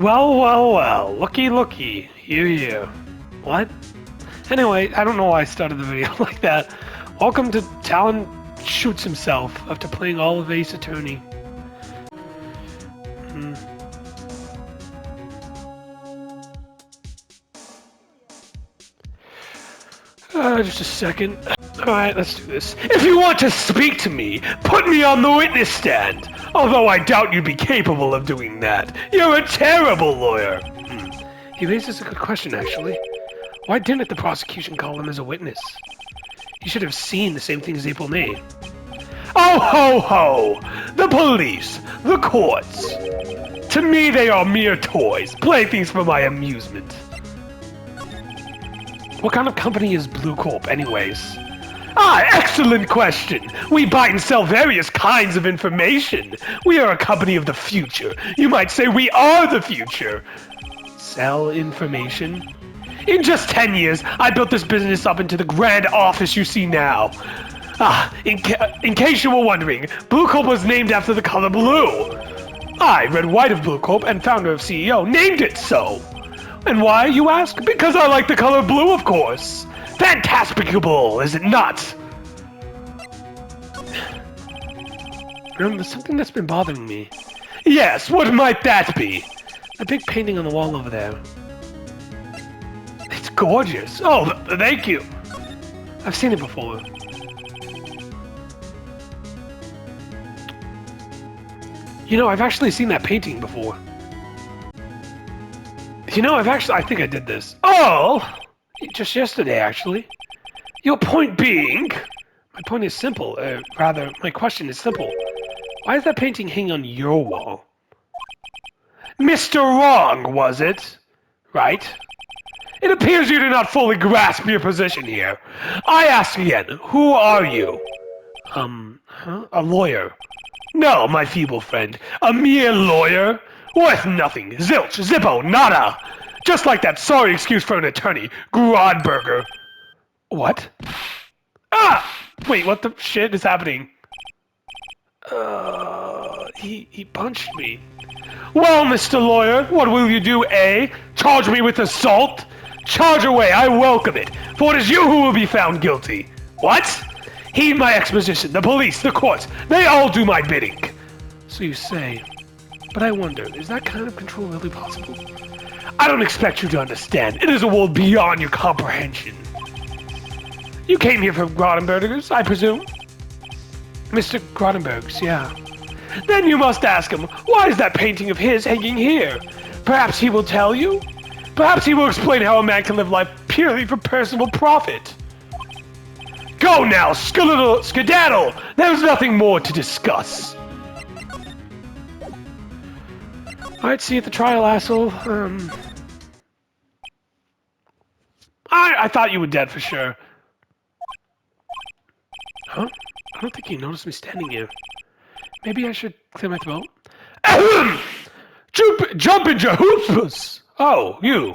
Well, looky, here. What? Anyway, I don't know why I started the video like that. Welcome to Talon Shoots Himself after playing all of Ace Attorney. Just a second. Alright, let's do this. If you want to speak to me, put me on the witness stand. Although I doubt you'd be capable of doing that. You're a terrible lawyer. He raises a good question, actually. Why didn't the prosecution call him as a witness? He should have seen the same thing as April May. Oh, ho, ho! The police, the courts. To me, they are mere toys, playthings for my amusement. What kind of company is Blue Corp, anyways? Excellent question! We buy and sell various kinds of information. We are a company of the future. You might say we are the future. Sell information? In just 10 years, I built this business up into the grand office you see now. In case you were wondering, Blue Corp was named after the color blue. I, Wright of Blue Corp and founder of CEO, named it so. And why, you ask? Because I like the color blue, of course. Fantasticable, is it not? There's something that's been bothering me. Yes, what might that be? A big painting on the wall over there. It's gorgeous. Oh, thank you. I've seen it before. You know, I've actually seen that painting before. I think I did this. Oh! Just yesterday, actually. Your point being? My point is simple. My question is simple. Why is that painting hanging on your wall? Mr. Wrong, was it? Right? It appears you do not fully grasp your position here. I ask again, who are you? A lawyer. No, my feeble friend. A mere lawyer? Worth nothing. Zilch, zippo, nada. Just like that sorry excuse for an attorney, Grodberger. What? Wait, what the shit is happening? He punched me. Well, Mr. Lawyer, what will you do, eh? Charge me with assault? Charge away, I welcome it, for it is you who will be found guilty. What? Heed my exposition, the police, the courts, they all do my bidding. So you say. But I wonder, is that kind of control really possible? I don't expect you to understand. It is a world beyond your comprehension. You came here from Grodenbergers, I presume? Mr. Grodenberg's, yeah. Then you must ask him, why is that painting of his hanging here? Perhaps he will tell you? Perhaps he will explain how a man can live life purely for personal profit. Go now, skedaddle! There's nothing more to discuss. Alright, see you at the trial, asshole. I thought you were dead for sure. Huh? I don't think he noticed me standing here. Maybe I should clear my throat. Jump in Jehoopus! Oh, you.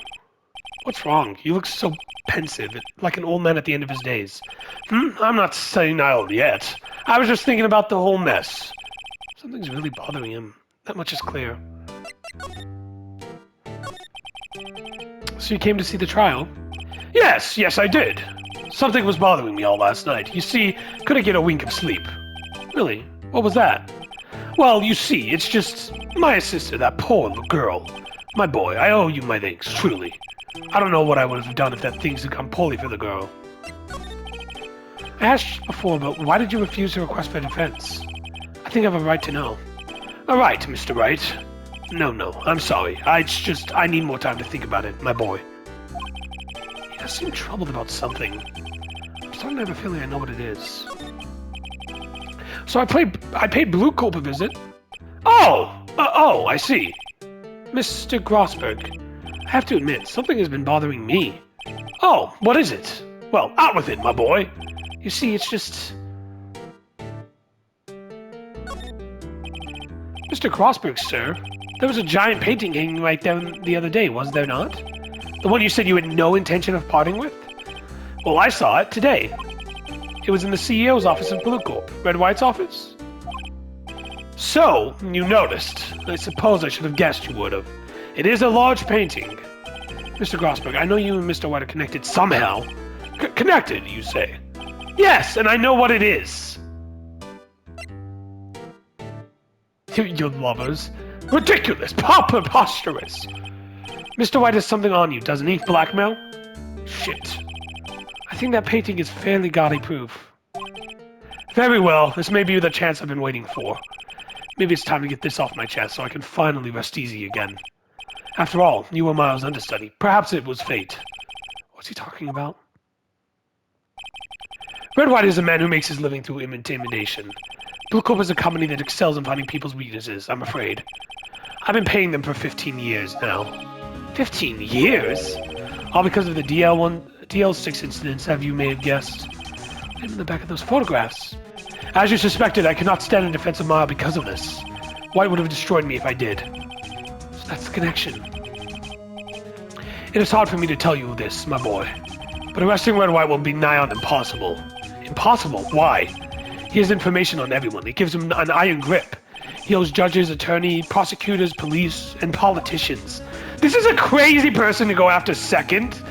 What's wrong? You look so pensive, like an old man at the end of his days. I'm not senile yet. I was just thinking about the whole mess. Something's really bothering him. That much is clear. So you came to see the trial? Yes, I did. Something was bothering me all last night. You see, couldn't get a wink of sleep. Really? What was that? Well, you see, it's just my sister, that poor little girl. My boy, I owe you my thanks, truly. I don't know what I would have done if that things had gone poorly for the girl. I asked you before, but why did you refuse to request for defense? I think I have a right to know. A right, Mr. Wright. No, I'm sorry. I need more time to think about it, my boy. He does seem troubled about something. I'm starting to have a feeling I know what it is. So I paid Blue Corp a visit. Oh, I see. Mr. Grossberg, I have to admit, something has been bothering me. Oh, what is it? Well, out with it, my boy. You see, it's just... Mr. Grossberg, sir, there was a giant painting hanging right down the other day, was there not? The one you said you had no intention of parting with? Well, I saw it today. It was in the CEO's office of Blue Corp. Red White's office? So, you noticed. I suppose I should have guessed you would have. It is a large painting. Mr. Grossberg, I know you and Mr. White are connected somehow. Connected, you say? Yes, and I know what it is. Your lovers. Ridiculous, preposterous. Mr. White has something on you, doesn't he? Blackmail? Shit. I think that painting is fairly gaudy proof. Very well, this may be the chance I've been waiting for. Maybe it's time to get this off my chest so I can finally rest easy again. After all, you were Miles' understudy. Perhaps it was fate. What's he talking about? Red White is a man who makes his living through intimidation. Blue Corp is a company that excels in finding people's weaknesses, I'm afraid. I've been paying them for 15 years now. 15 years? All because of the DL6 incidents, you may have guessed. I'm in the back of those photographs. As you suspected, I could not stand in defense of Mile because of this. White would have destroyed me if I did. So that's the connection. It is hard for me to tell you this, my boy. But arresting Red White will be nigh on impossible. Impossible? Why? He has information on everyone. It gives him an iron grip. He owes judges, attorneys, prosecutors, police, and politicians. This is a crazy person to go after second.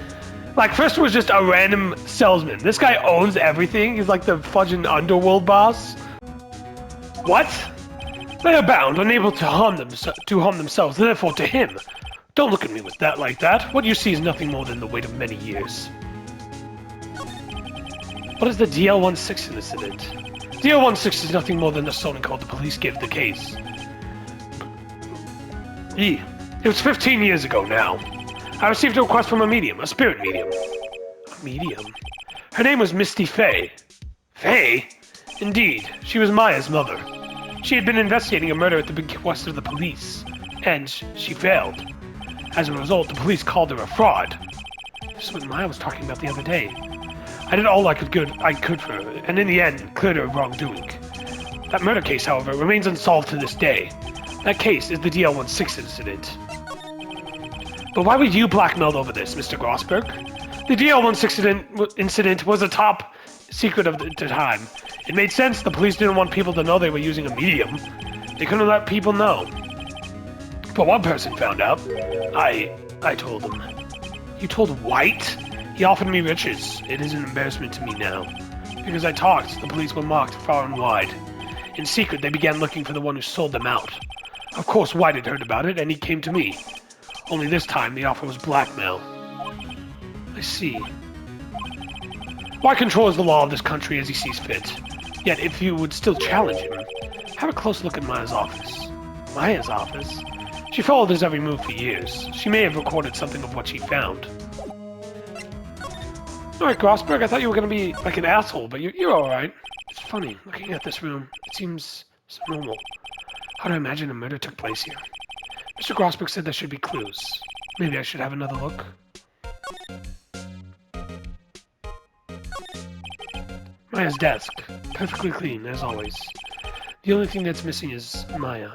Like, first was just a random salesman. This guy owns everything. He's like the fudging underworld boss. What? They are bound, unable to harm themselves, therefore to him. Don't look at me with that like that. What you see is nothing more than the weight of many years. What is the DL16 incident? DL16 is nothing more than the story called the police gave the case. It was 15 years ago now. I received a request from a medium, a spirit medium. A medium? Her name was Misty Fay. Fay? Indeed, she was Maya's mother. She had been investigating a murder at the bequest of the police, and she failed. As a result, the police called her a fraud. This is what Maya was talking about the other day. I did all I could for her, and in the end, cleared her of wrongdoing. That murder case, however, remains unsolved to this day. That case is the DL16 incident. But why were you blackmailed over this, Mr. Grossberg? The DL16 incident was a top secret of the time. It made sense. The police didn't want people to know they were using a medium. They couldn't let people know. But one person found out. I told him. You told White? He offered me riches. It is an embarrassment to me now. Because I talked, the police were mocked far and wide. In secret, they began looking for the one who sold them out. Of course, White had heard about it, and he came to me. Only this time, the offer was blackmail. I see. White controls the law of this country as he sees fit. Yet, if you would still challenge him, have a close look at Maya's office. Maya's office? She followed his every move for years. She may have recorded something of what she found. Alright, Grossberg, I thought you were going to be like an asshole, but you're alright. It's funny, looking at this room, it seems so normal. How do I imagine a murder took place here? Mr. Grossberg said there should be clues. Maybe I should have another look. Maya's desk. Perfectly clean, as always. The only thing that's missing is Maya.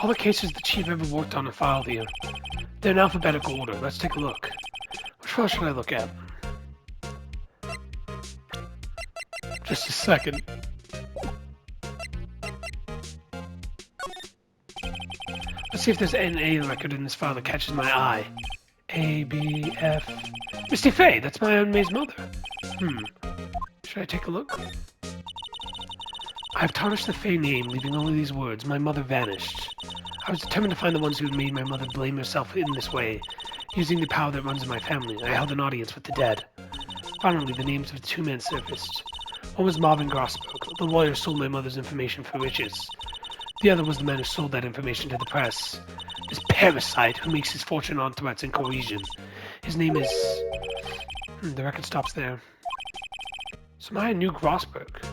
All the cases the chief ever worked on are filed here. They're in alphabetical order. Let's take a look. Which file should I look at? Just a second. Let's see if there's an A record in this file that catches my eye. A, B, F... Misty Fay! That's my own May's mother. Should I take a look? I've tarnished the Fay name, leaving only these words. My mother vanished. I was determined to find the ones who had made my mother blame herself in this way. Using the power that runs in my family, I held an audience with the dead. Finally, the names of the two men surfaced. One was Marvin Grossberg, the lawyer who sold my mother's information for riches. The other was the man who sold that information to the press. This parasite who makes his fortune on threats and coercion. His name is... the record stops there. So I knew Grossberg.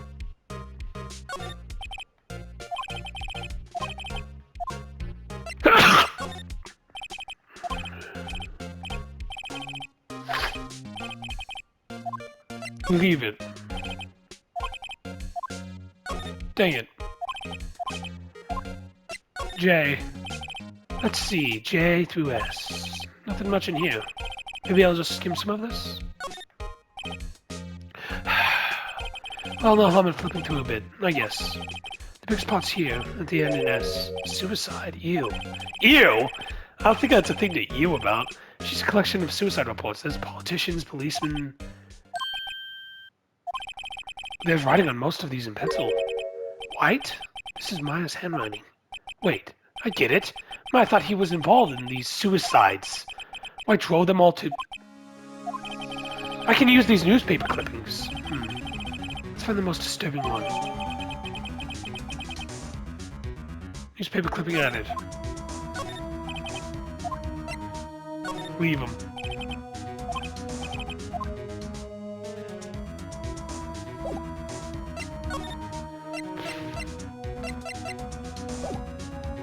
Leave it. Dang it. J. Let's see, J through S. Nothing much in here. Maybe I'll just skim some of this? Well, no harm in flipping through a bit, I guess. The big spot's here, at the end in S. Suicide. Ew. Ew? I don't think that's a thing to ew about. It's just a collection of suicide reports. There's politicians, policemen. There's writing on most of these in pencil. White? This is Maya's handwriting. Wait, I get it. Maya thought he was involved in these suicides. White drove them all to... I can use these newspaper clippings. Let's find the most disturbing one. Newspaper clipping added. Leave them.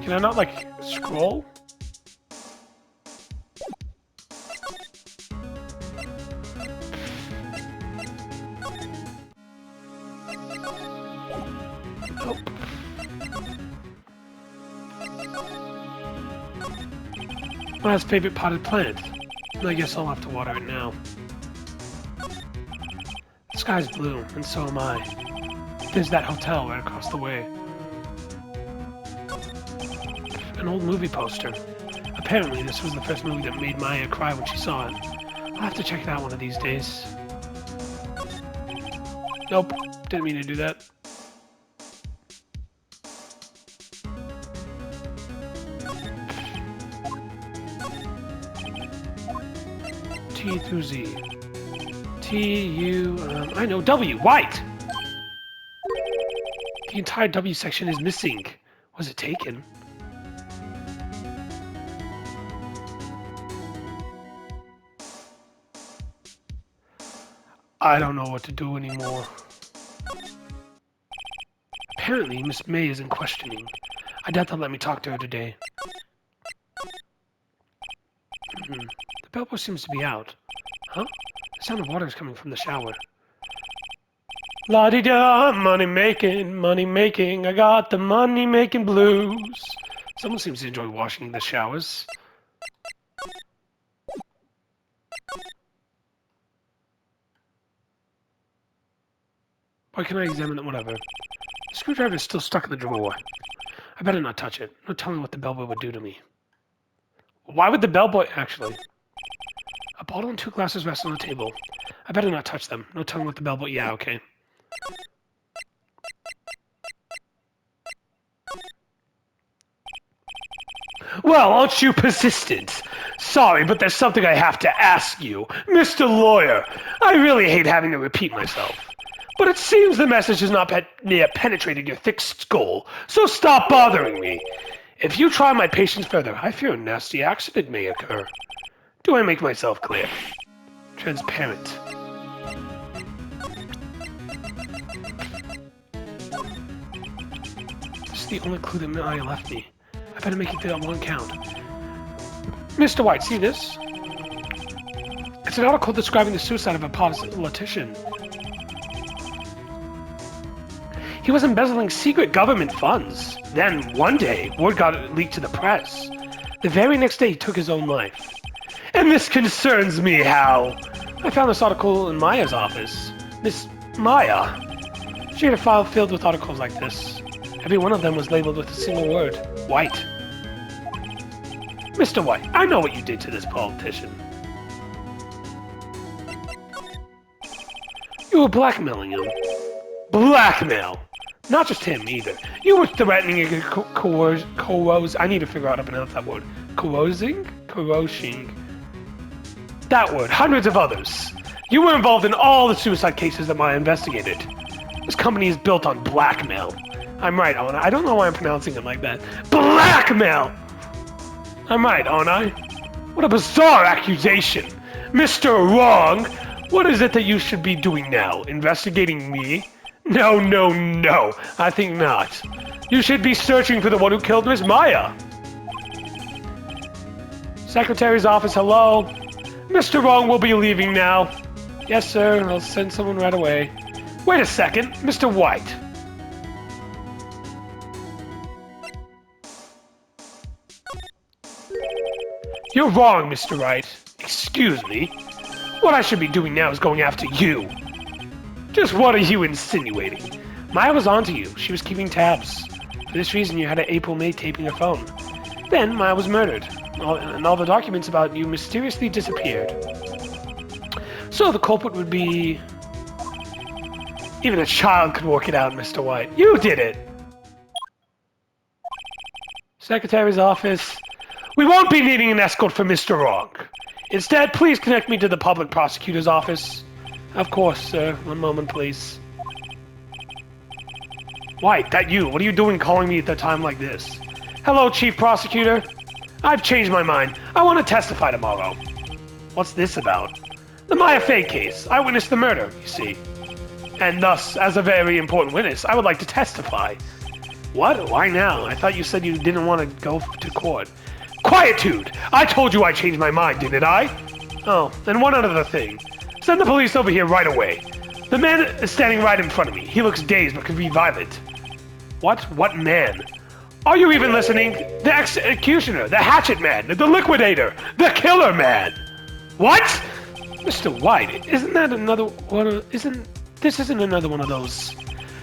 Can I not, like, scroll? Nope. Maya's favorite potted plant. I guess I'll have to water it now. The sky's blue, and so am I. There's that hotel right across the way. An old movie poster. Apparently, this was the first movie that made Maya cry when she saw it. I'll have to check it out one of these days. Nope, didn't mean to do that. T through Z. T, U, I know, W, White! The entire W section is missing. Was it taken? I don't know what to do anymore. Apparently, Miss May isn't questioning. I doubt they'll let me talk to her today. The bellboy seems to be out. Huh? The sound of water is coming from the shower. La-di-da, money-making, I got the money-making blues. Someone seems to enjoy washing the showers. Why can't I examine it? Whatever. The screwdriver is still stuck in the drawer. I better not touch it. No telling what the bellboy would do to me. Why would the bellboy... Actually. A bottle and 2 glasses rest on the table. I better not touch them. No telling what the bellboy... Yeah, okay. Well, aren't you persistent? Sorry, but there's something I have to ask you. Mr. Lawyer, I really hate having to repeat myself. But it seems the message has not yet penetrated your thick skull, so stop bothering me. If you try my patience further, I fear a nasty accident may occur. Do I make myself clear? Transparent. This is the only clue that Maya left me. I better make it to that one count. Mr. White, see this? It's an article describing the suicide of a politician. He was embezzling secret government funds. Then, one day, word got leaked to the press. The very next day, he took his own life. And this concerns me, Hal. I found this article in Maya's office. Miss Maya. She had a file filled with articles like this. Every one of them was labeled with a single word. White. Mr. White, I know what you did to this politician. You were blackmailing him. Blackmail! Not just him, either. You were threatening and I need to figure out how to pronounce that word. Coercing? That word. Hundreds of others. You were involved in all the suicide cases that Maya investigated. This company is built on blackmail. I'm right, aren't I? I don't know why I'm pronouncing it like that. Blackmail! I'm right, aren't I? What a bizarre accusation. Mr. Wrong! What is it that you should be doing now? Investigating me? No, no, no. I think not. You should be searching for the one who killed Miss Maya. Secretary's office, hello? Mr. Wrong will be leaving now. Yes, sir. I'll send someone right away. Wait a second. Mr. White. You're wrong, Mr. Wright. Excuse me. What I should be doing now is going after you. Just what are you insinuating? Maya was onto you. She was keeping tabs. For this reason, you had an April maid taping her phone. Then Maya was murdered, and all the documents about you mysteriously disappeared. So the culprit would be... Even a child could work it out, Mr. White. You did it! Secretary's office. We won't be needing an escort for Mr. Wrong. Instead, please connect me to the public prosecutor's office. Of course, sir. One moment, please. White, that you? What are you doing calling me at a time like this? Hello, Chief Prosecutor. I've changed my mind. I want to testify tomorrow. What's this about? The Maya Fey case. I witnessed the murder, you see. And thus, as a very important witness, I would like to testify. What? Why now? I thought you said you didn't want to go to court. Quietude! I told you I changed my mind, didn't I? Oh, and one other thing. Send the police over here right away. The man is standing right in front of me. He looks dazed but could be violent. What? What man? Are you even listening? The executioner, the hatchet man, the liquidator, the killer man. What? Mr. White, isn't that another one? This isn't another one of those.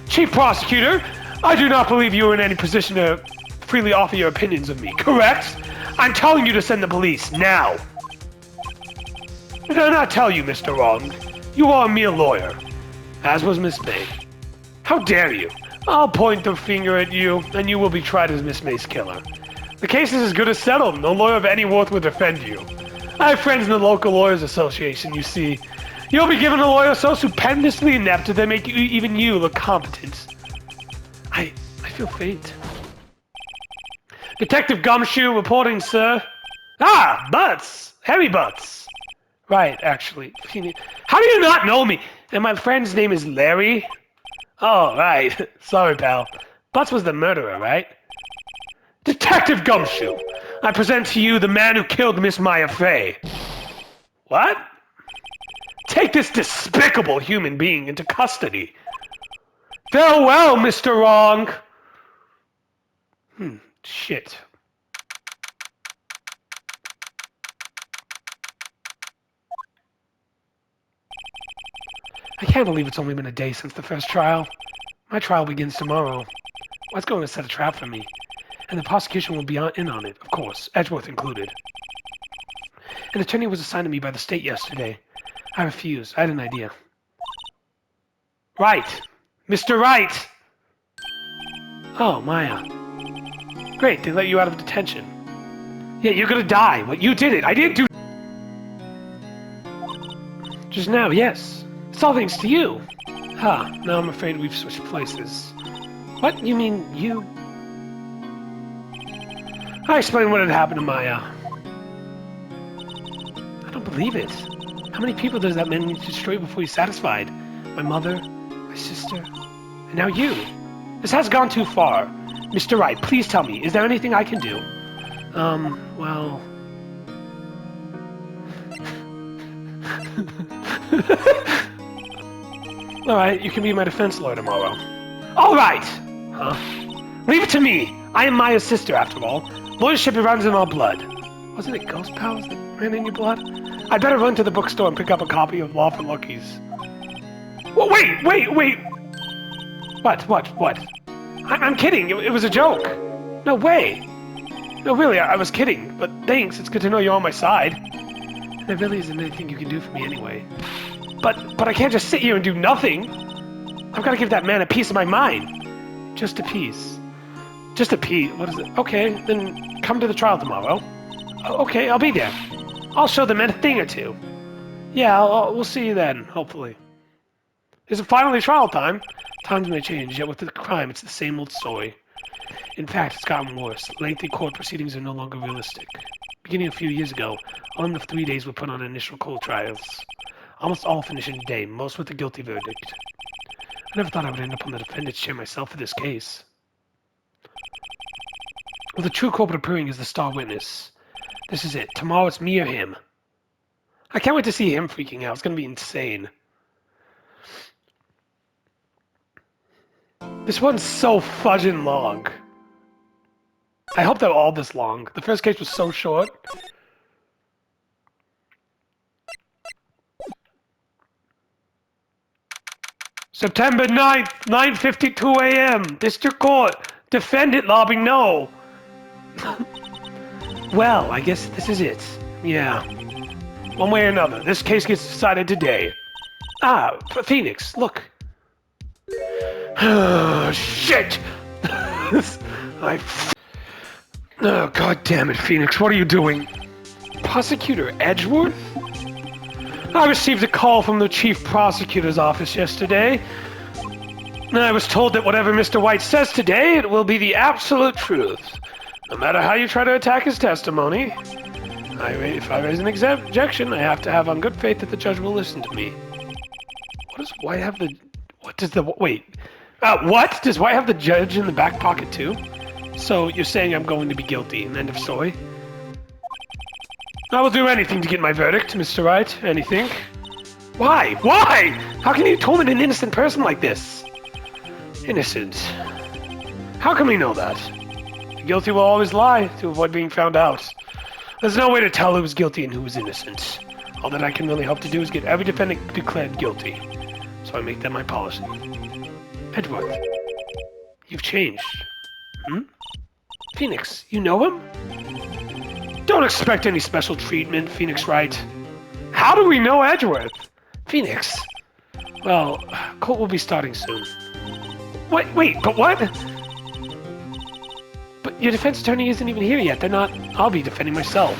Chief Prosecutor, I do not believe you are in any position to freely offer your opinions of me, correct? I'm telling you to send the police, now. Did I not tell you, Mr. Wrong? You are a mere lawyer, as was Miss May. How dare you? I'll point the finger at you, and you will be tried as Miss May's killer. The case is as good as settled. No lawyer of any worth will defend you. I have friends in the local lawyers association, you see. You'll be given a lawyer so stupendously inept that they make even you look competent. I feel faint. Detective Gumshoe reporting, sir. Ah, Butts! Heavy Butts! Right, actually. How do you not know me? And my friend's name is Larry? Oh, right. Sorry, pal. Butts was the murderer, right? Detective Gumshoe! I present to you the man who killed Miss Maya Fey. What? Take this despicable human being into custody. Farewell, Mr. Wrong! Shit. I can't believe it's only been a day since the first trial. My trial begins tomorrow. What's going to set a trap for me? And the prosecution will be in on it, of course, Edgeworth included. An attorney was assigned to me by the state yesterday. I refused. I had an idea. Wright! Mr. Wright! Oh, Maya. Great, they let you out of detention. Yeah, you're gonna die. Well, you did it. I didn't do... Just now, yes. It's all thanks to you. Huh, now I'm afraid we've switched places. What? You mean you... I explained what had happened to Maya. I don't believe it. How many people does that man need to destroy before he's satisfied? My mother, my sister, and now you. This has gone too far. Mr. Wright, please tell me, is there anything I can do? Well... Alright, you can be my defense lawyer tomorrow. Alright! Huh? Leave it to me! I am Maya's sister, after all. Lawyership runs in our blood. Wasn't it ghost powers that ran in your blood? I'd better run to the bookstore and pick up a copy of Law for Lookies. Well, wait! What? I'm kidding, it was a joke. No way. No, really, I was kidding. But thanks, it's good to know you're on my side. And there really isn't anything you can do for me anyway. But I can't just sit here and do nothing. I've got to give that man a piece of my mind. Just a piece. Just a piece. What is it? Okay, then come to the trial tomorrow. Okay, I'll be there. I'll show them a thing or two. Yeah, we'll see you then, hopefully. Is it finally trial time? Times may change, yet with the crime, it's the same old story. In fact, it's gotten worse. Lengthy court proceedings are no longer realistic. Beginning a few years ago, only 3 days were put on initial court trials. Almost all finish in a day, most with a guilty verdict. I never thought I would end up on the defendant's chair myself for this case. With the true culprit appearing as the star witness. This is it. Tomorrow it's me or him. I can't wait to see him freaking out. It's going to be insane. This one's so fudging long. I hope they're all this long. The first case was so short. September 9th, 9:52 a.m. District Court. Defendant lobby no. Well, I guess this is it. Yeah. One way or another, this case gets decided today. Ah, Phoenix, look. Shit! Oh, God damn it, Phoenix, what are you doing? Prosecutor Edgeworth? I received a call from the chief prosecutor's office yesterday. I was told that whatever Mr. White says today, it will be the absolute truth. No matter how you try to attack his testimony, if I raise an objection, I have to have on good faith that the judge will listen to me. What does White have the... What does the... Wait. What? Does White have the judge in the back pocket too? So you're saying I'm going to be guilty, and end of story? I will do anything to get my verdict, Mr. Wright. Anything. Why? Why? How can you torment an innocent person like this? Innocent. How can we know that? The guilty will always lie to avoid being found out. There's no way to tell who was guilty and who was innocent. All that I can really hope to do is get every defendant declared guilty. So I make that my policy. Edgeworth, you've changed. Phoenix, you know him? Don't expect any special treatment, Phoenix Wright. How do we know Edgeworth? Phoenix. Well, court will be starting soon. Wait, but what? But your defense attorney isn't even here yet. They're not... I'll be defending myself.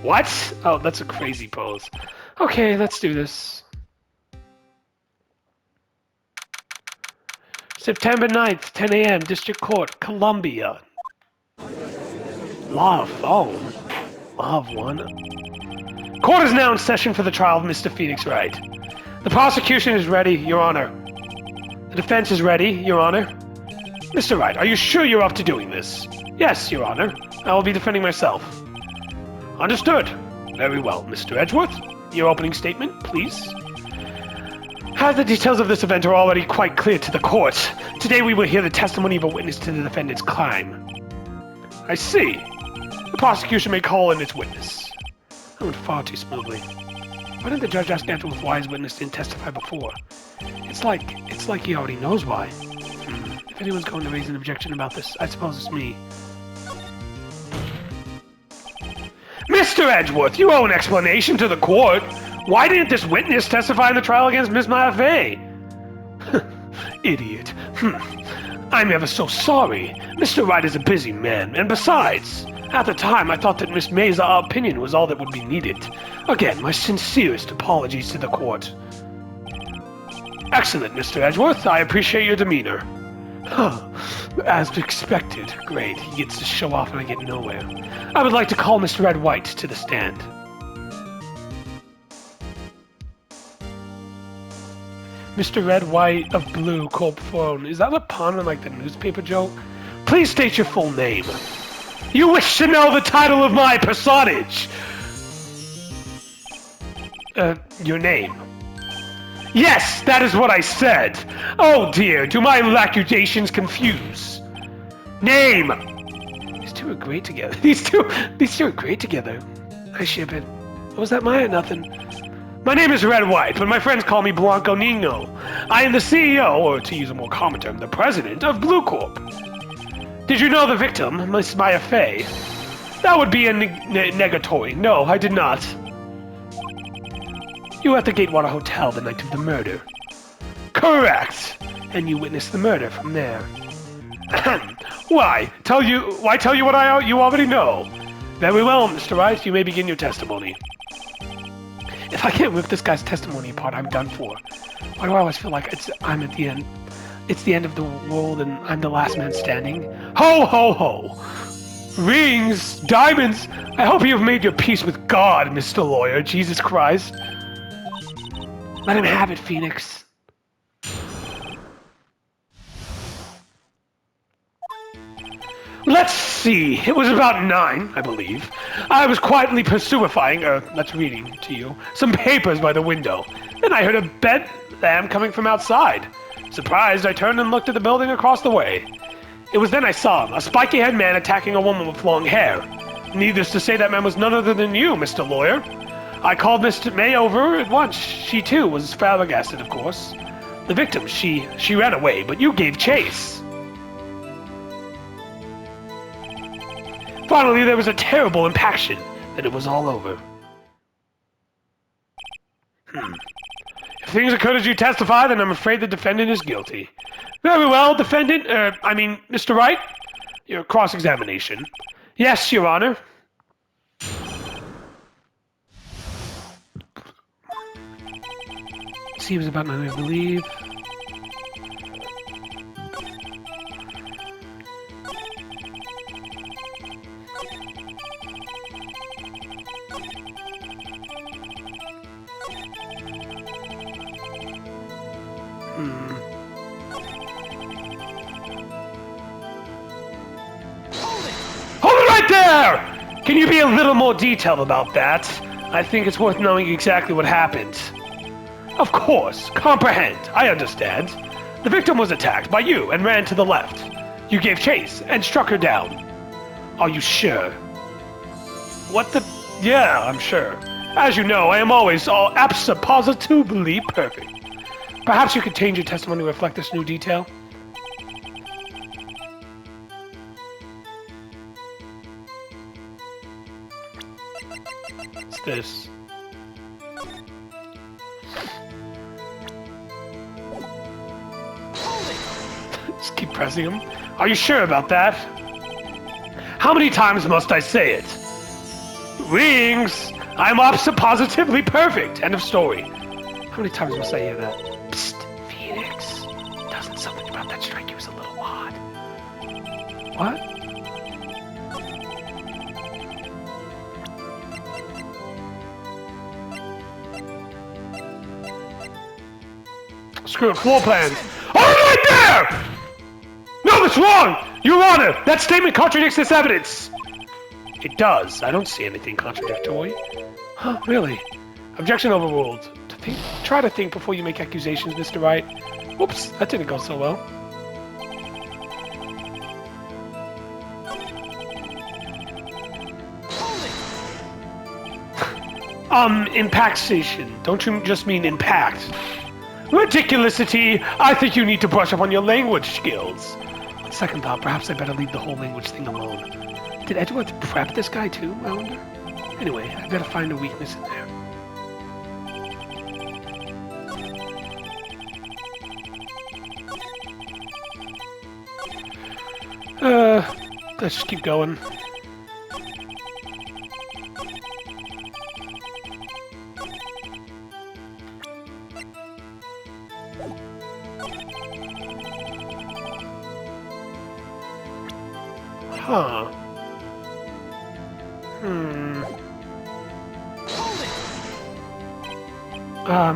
What? Oh, that's a crazy pose. Okay, let's do this. September 9th, 10 a.m., District Court, Columbia. Law 1. Court is now in session for the trial of Mr. Phoenix Wright. The prosecution is ready, Your Honor. The defense is ready, Your Honor. Mr. Wright, are you sure you're up to doing this? Yes, Your Honor. I will be defending myself. Understood. Very well, Mr. Edgeworth. Your opening statement, please. As the details of this event are already quite clear to the court, today we will hear the testimony of a witness to the defendant's crime. I see. The prosecution may call in its witness. That went far too smoothly. Why didn't the judge ask Edgeworth why his witness didn't testify before? It's like he already knows why. If anyone's going to raise an objection about this, I suppose it's me. Mr. Edgeworth, you owe an explanation to the court. Why didn't this witness testify in the trial against Miss Maffei? Idiot. I'm ever so sorry. Mr. Wright is a busy man, and besides, at the time I thought that Miss May's opinion was all that would be needed. Again, my sincerest apologies to the court. Excellent, Mr. Edgeworth. I appreciate your demeanor. As expected. Great. He gets to show off and I get nowhere. I would like to call Mr. Red White to the stand. Mr. Red White of Blue, Corp Phone. Is that a pun on like the newspaper joke? Please state your full name. You wish to know the title of my personage? Your name. Yes, that is what I said. Oh dear, do my accusations confuse? Name. These two are great together. These two are great together. I ship it. What was that, Maya? Nothing. My name is Red White, but my friends call me Blanco Nino. I am the CEO, or to use a more common term, the president of Blue Corp. Did you know the victim, Miss Maya Fey? That would be a negatory. No, I did not. You were at the Gatewater Hotel the night of the murder. Correct. And you witnessed the murder from there. Why tell you what you already know? Very well, Mr. Wright, you may begin your testimony. If I can't rip this guy's testimony apart, I'm done for. Why do I always feel like I'm at the end? It's the end of the world and I'm the last man standing. Ho, ho, ho! Rings, diamonds! I hope you have made your peace with God, Mr. Lawyer, Jesus Christ. Let him have it, Phoenix. Let's see. It was about 9, I believe. I was quietly that's reading to you, some papers by the window. Then I heard a bed lamb coming from outside. Surprised, I turned and looked at the building across the way. It was then I saw him, a spiky-haired man attacking a woman with long hair. Needless to say, that man was none other than you, Mr. Lawyer. I called Mr. May over at once. She, too, was flabbergasted, of course. The victim, she ran away, but you gave chase. Finally, there was a terrible impaction. Then it was all over. If things occurred as you testify, then I'm afraid the defendant is guilty. Very well, defendant, Mr. Wright? Your cross-examination. Yes, Your Honor. Seems about none, I believe. Hold it right there! Can you be a little more detailed about that? I think it's worth knowing exactly what happened. Of course, comprehend, I understand. The victim was attacked by you and ran to the left. You gave chase and struck her down. Are you sure? What the... Yeah, I'm sure. As you know, I am always all abso-positively perfect. Perhaps you could change your testimony to reflect this new detail? What's this? Just keep pressing him. Are you sure about that? How many times must I say it? Rings! I'm positively perfect. End of story. How many times must I hear that? Psst, Phoenix. Doesn't something about that strike you was a little odd? What? Screw it, floor plans. Oh, right there! No, that's wrong! Your Honor, that statement contradicts this evidence. It does. I don't see anything contradictory. Huh, really? Objection overruled. Try to think before you make accusations, Mr. Wright. Whoops, that didn't go so well. Impactation. Don't you just mean impact? Ridiculousity! I think you need to brush up on your language skills. On second thought, perhaps I better leave the whole language thing alone. Did Edgeworth prep this guy too, I wonder? Anyway, I better find a weakness in there. Let's just keep going. Huh.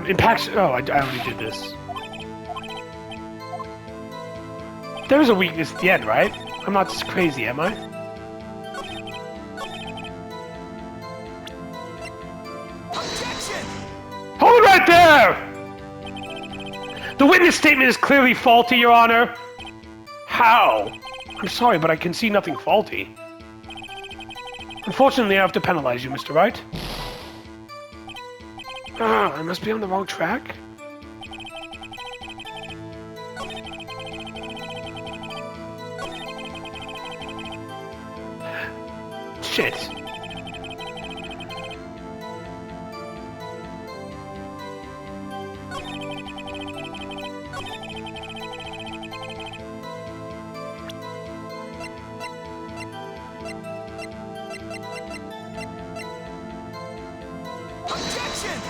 Impacts... Oh, I already did this. There was a weakness at the end, right? I'm not just crazy, am I? Objection! Hold it right there! The witness statement is clearly faulty, Your Honor. How? I'm sorry, but I can see nothing faulty. Unfortunately, I have to penalize you, Mr. Wright. I must be on the wrong track. Shit.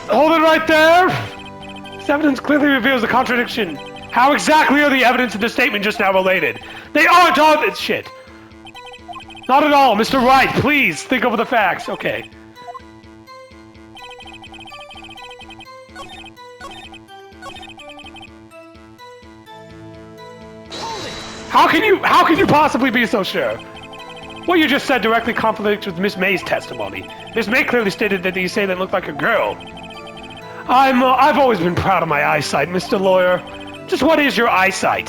Hold it right there! This evidence clearly reveals a contradiction. How exactly are the evidence in the statement just now related? They aren't all... It's shit. Not at all, Mr. Wright, please, think over the facts. Okay. How can you possibly be so sure? What you just said directly conflicts with Miss May's testimony. Miss May clearly stated that the assailant looked like a girl. I've always been proud of my eyesight, Mr. Lawyer. Just what is your eyesight?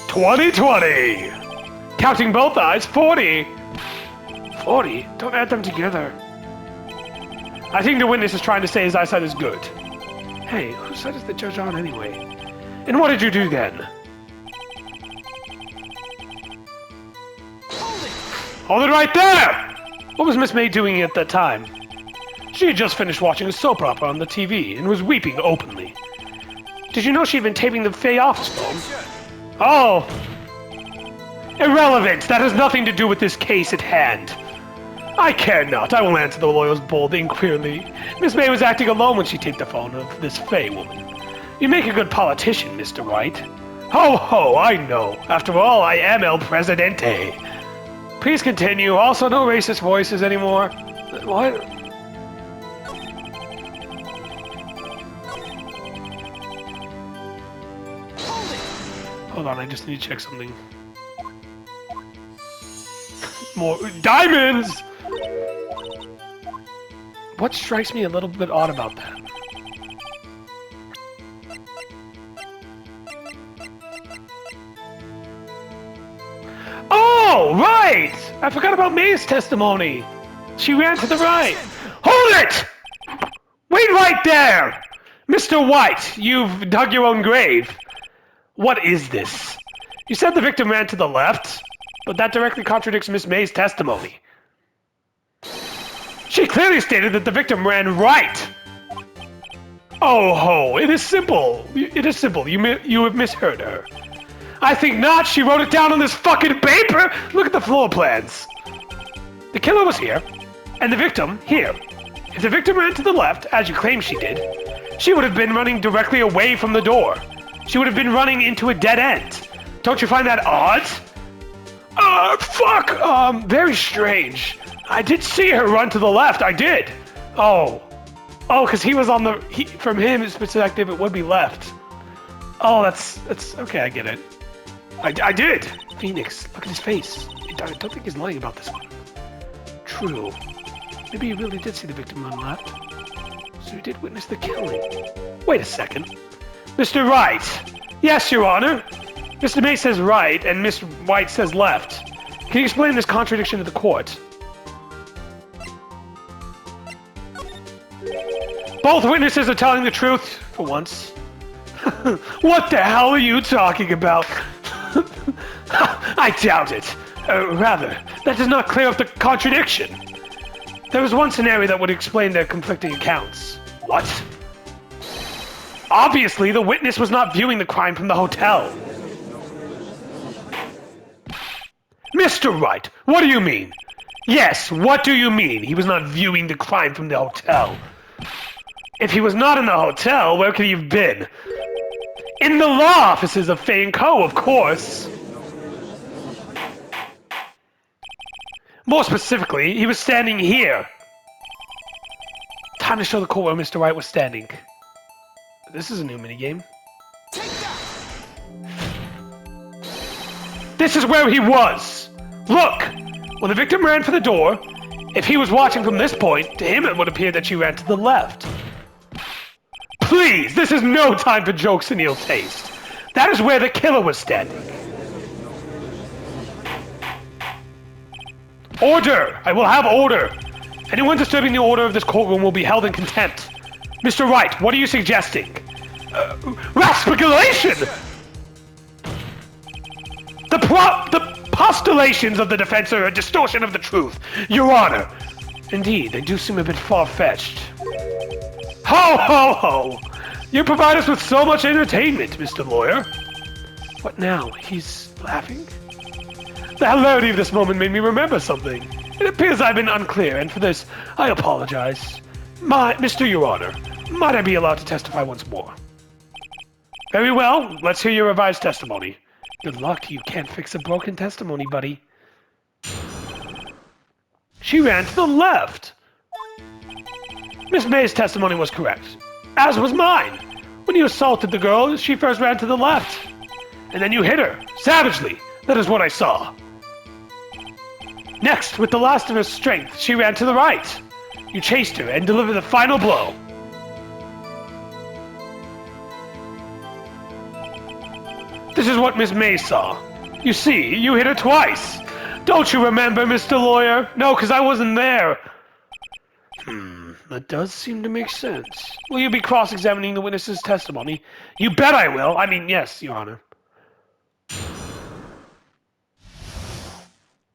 20/20. Counting both eyes, 40. 40? Don't add them together. I think the witness is trying to say his eyesight is good. Hey, whose side is the judge on anyway? And what did you do then? Hold it right there! What was Miss May doing at that time? She had just finished watching a soap opera on the TV and was weeping openly. Did you know she'd been taping the Fay office phone? Oh! Irrelevant! That has nothing to do with this case at hand. I care not. I will answer the lawyer's bold inquiry. Miss May was acting alone when she taped the phone of this Fay woman. You make a good politician, Mr. Wright. Ho ho, I know. After all, I am El Presidente. Please continue. Also, no racist voices anymore. What? Hold on, I just need to check something. More diamonds! What strikes me a little bit odd about that? Oh, right! I forgot about May's testimony. She ran to the right. Hold it! Wait right there! Mr. White, you've dug your own grave. What is this? You said the victim ran to the left, but that directly contradicts Miss May's testimony. She clearly stated that the victim ran right. Oh ho, it is simple. It is simple. You have misheard her. I think not. She wrote it down on this fucking paper. Look at the floor plans. The killer was here, and the victim here. If the victim ran to the left, as you claim she did, she would have been running directly away from the door. She would have been running into a dead end. Don't you find that odd? Fuck! Very strange. I did see her run to the left, I did. Oh, because he was on the... from his perspective, it would be left. Oh, that's... okay, I get it. I did! Phoenix, look at his face. I don't think he's lying about this one. True. Maybe he really did see the victim on left. So he did witness the killing. Wait a second. Mr. Wright! Yes, Your Honor! Mr. May says right, and Miss White says left. Can you explain this contradiction to the court? Both witnesses are telling the truth, for once. What the hell are you talking about? I doubt it. Rather, that does not clear up the contradiction. There was one scenario that would explain their conflicting accounts. What? Obviously, the witness was not viewing the crime from the hotel. Mr. Wright, what do you mean? Yes, what do you mean he was not viewing the crime from the hotel? If he was not in the hotel, where could he have been? In the law offices of Fay & Co., of course. More specifically, he was standing here. Time to show the court where Mr. Wright was standing. This is a new minigame. This is where he was. Look, when the victim ran for the door, if he was watching from this point, to him it would appear that she ran to the left. Please, this is no time for jokes in ill taste. That is where the killer was standing. Order! I will have order. Anyone disturbing the order of this courtroom will be held in contempt. Mr. Wright, what are you suggesting? Raspiculation! The postulations of the defense are a distortion of the truth, Your Honor. Indeed, they do seem a bit far-fetched. Ho, ho, ho! You provide us with so much entertainment, Mr. Lawyer. What now? He's laughing? The hilarity of this moment made me remember something. It appears I've been unclear, and for this, I apologize. Mr. Your Honor, might I be allowed to testify once more? Very well, let's hear your revised testimony. Good luck, you can't fix a broken testimony, buddy. She ran to the left. Miss May's testimony was correct, as was mine. When you assaulted the girl, she first ran to the left. And then you hit her, savagely. That is what I saw. Next, with the last of her strength, she ran to the right. You chased her and delivered the final blow. This is what Miss May saw. You see, you hit her twice. Don't you remember, Mr. Lawyer? No, because I wasn't there. That does seem to make sense. Will you be cross-examining the witness's testimony? You bet I will. I mean, yes, Your Honor.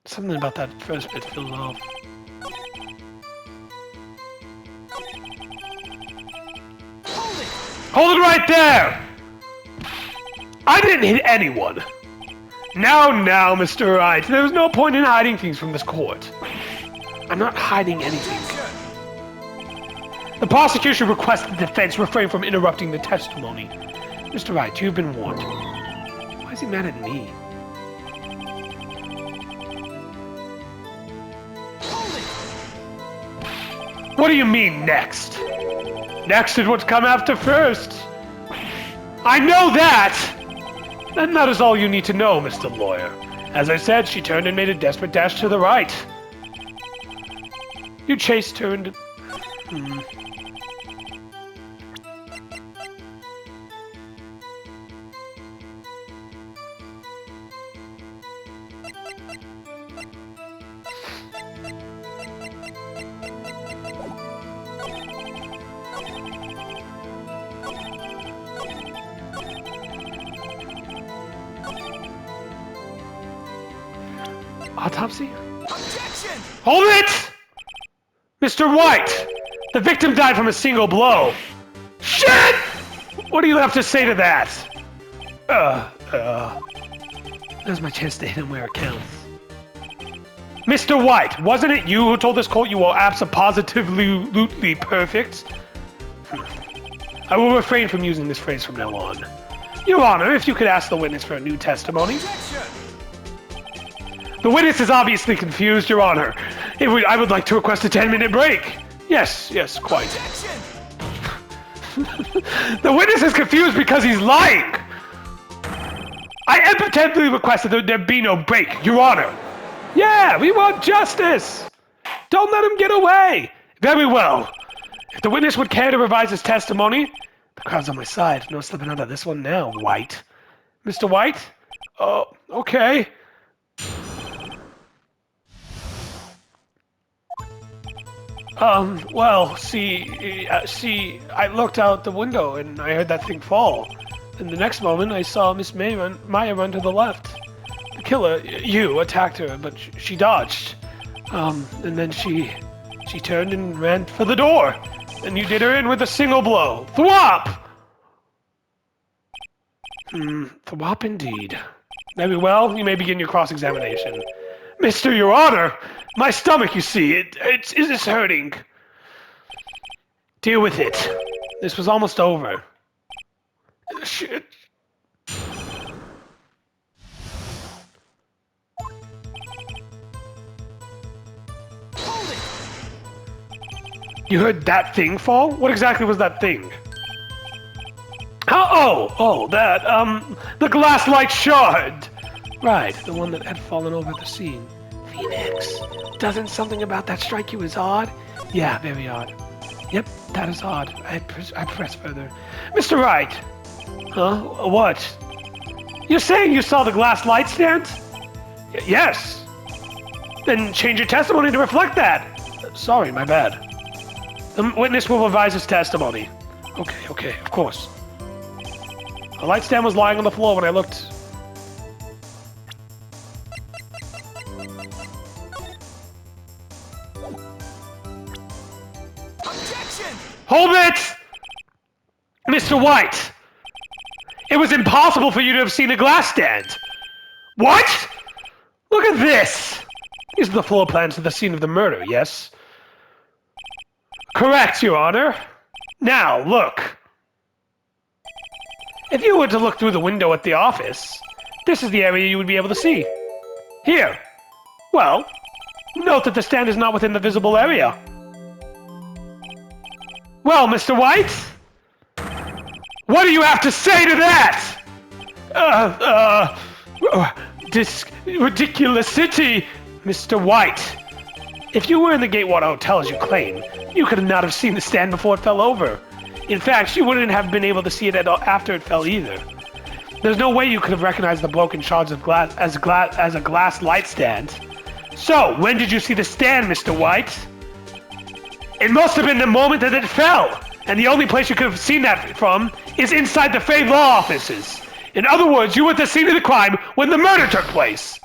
Something about that first bit fell off. Hold it right there! I didn't hit anyone. Now, Mr. Wright, there's no point in hiding things from this court. I'm not hiding anything. The prosecution requests the defense refrain from interrupting the testimony. Mr. Wright, you've been warned. Why is he mad at me? What do you mean, next? Next is what's come after first. I know that! And that is all you need to know, Mr. Lawyer. As I said, she turned and made a desperate dash to the right. You chased her and... Autopsy? Objection! Hold it! Mr. White! The victim died from a single blow. Shit! What do you have to say to that? Now's my chance to hit him where it counts. Mr. White, wasn't it you who told this court you were absolutely perfect? I will refrain from using this phrase from now on. Your Honor, if you could ask the witness for a new testimony. Objection! The witness is obviously confused, Your Honor. I would like to request a 10-minute break. Yes, quite. Objection! The witness is confused because he's lying. I emphatically request that there be no break, Your Honor. Yeah, we want justice. Don't let him get away. Very well. If the witness would care to revise his testimony, the crowd's on my side. No slipping out of this one now, White. Mr. White? Oh, okay. Well, see, I looked out the window and I heard that thing fall. And the next moment, I saw Miss Maya run to the left. The killer, you, attacked her, but she dodged. And then she turned and ran for the door. And you did her in with a single blow. Thwop! Thwop indeed. Very well, you may begin your cross-examination. Mr. Your Honor, my stomach, you see, it's hurting. Deal with it. This was almost over. Shit. Hold it! You heard that thing fall? What exactly was that thing? That, the glass light shard! Right, the one that had fallen over the scene. Phoenix, doesn't something about that strike you as odd? Yeah, very odd. Yep, that is odd. I press further. Mr. Wright! Huh? What? You're saying you saw the glass light stand? Yes. Then change your testimony to reflect that. Sorry, my bad. The witness will revise his testimony. Okay, of course. The light stand was lying on the floor when I looked. Objection! Hold it! Mr. White! It was impossible for you to have seen a glass stand. What? Look at this! These are the floor plans of the scene of the murder, yes? Correct, Your Honor. Now, look. If you were to look through the window at the office, this is the area you would be able to see. Here. Well, note that the stand is not within the visible area. Well, Mr. White? What do you have to say to that? This ridiculous city, Mr. White. If you were in the Gatewater Hotel as you claim, you could not have seen the stand before it fell over. In fact, you wouldn't have been able to see it after it fell either. There's no way you could have recognized the broken shards of glass as a glass light stand. So, when did you see the stand, Mr. White? It must have been the moment that it fell, and the only place you could have seen that from is inside the Fey Law offices. In other words, you were at the scene of the crime when the murder took place.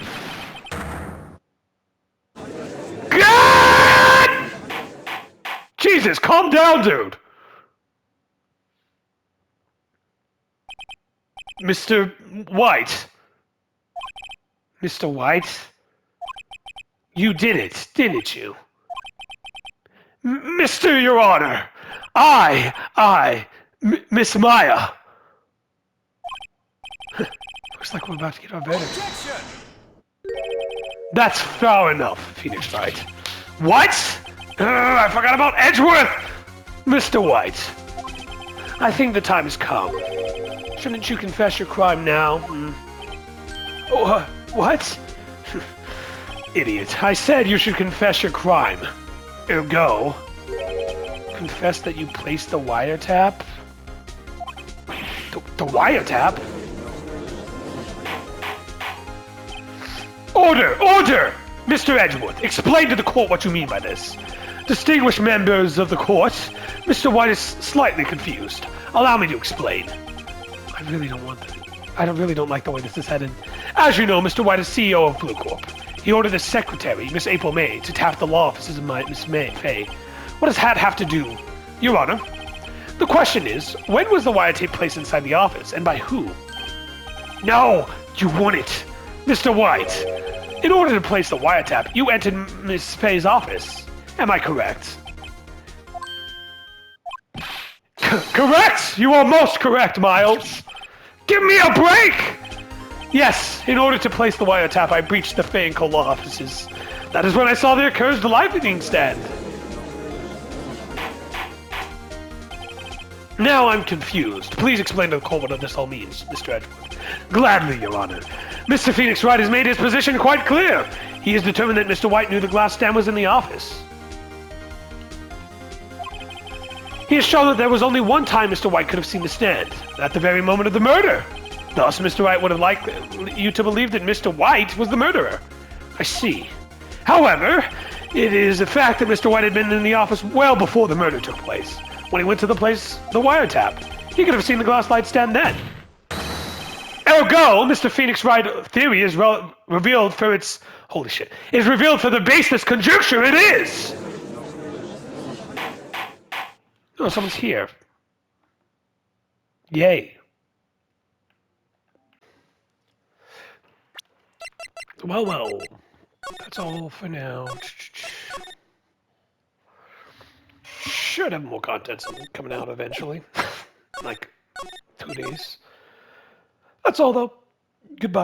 God! Jesus, calm down, dude. Mr. White. Mr. White? You did it, didn't you? Mr. Your Honor, Miss Maya. Looks like we're about to get our verdict. Objection! That's far enough, Phoenix Wright. What? I forgot about Edgeworth! Mr. White, I think the time has come. Shouldn't you confess your crime now? What? Idiot. I said you should confess your crime. Ergo, confess that you placed the wiretap? The wiretap? Order! Order! Mr. Edgeworth, explain to the court what you mean by this. Distinguished members of the court, Mr. White is slightly confused. Allow me to explain. I really don't like the way this is headed. As you know, Mr. White is CEO of Blue Corp. He ordered his secretary, Miss April May, to tap the law offices of Miss Fay. What does that have to do? Your Honor, the question is, when was the wiretap placed inside the office, and by who? No, you won it. Mr. White, in order to place the wiretap, you entered Miss Fay's office. Am I correct? Correct! You are most correct, Miles. Give me a break! Yes, in order to place the wiretap, I breached the Fay and Co. law offices. That is when I saw the accursed lightning stand. Now I'm confused. Please explain to the court what this all means, Mr. Edgeworth. Gladly, Your Honor. Mr. Phoenix Wright has made his position quite clear. He is determined that Mr. White knew the glass stand was in the office. He has shown that there was only one time Mr. White could have seen the stand, at the very moment of the murder. Thus, Mr. Wright would have liked you to believe that Mr. White was the murderer. I see. However, it is a fact that Mr. White had been in the office well before the murder took place. When he went to the wiretap, he could have seen the glass light stand then. Ergo, Mr. Phoenix Wright theory is revealed for its... Holy shit. Is revealed for the baseless conjecture it is! Oh, someone's here. Yay. Well. That's all for now. Should have more content coming out eventually. Like 2 days. That's all though. Goodbye.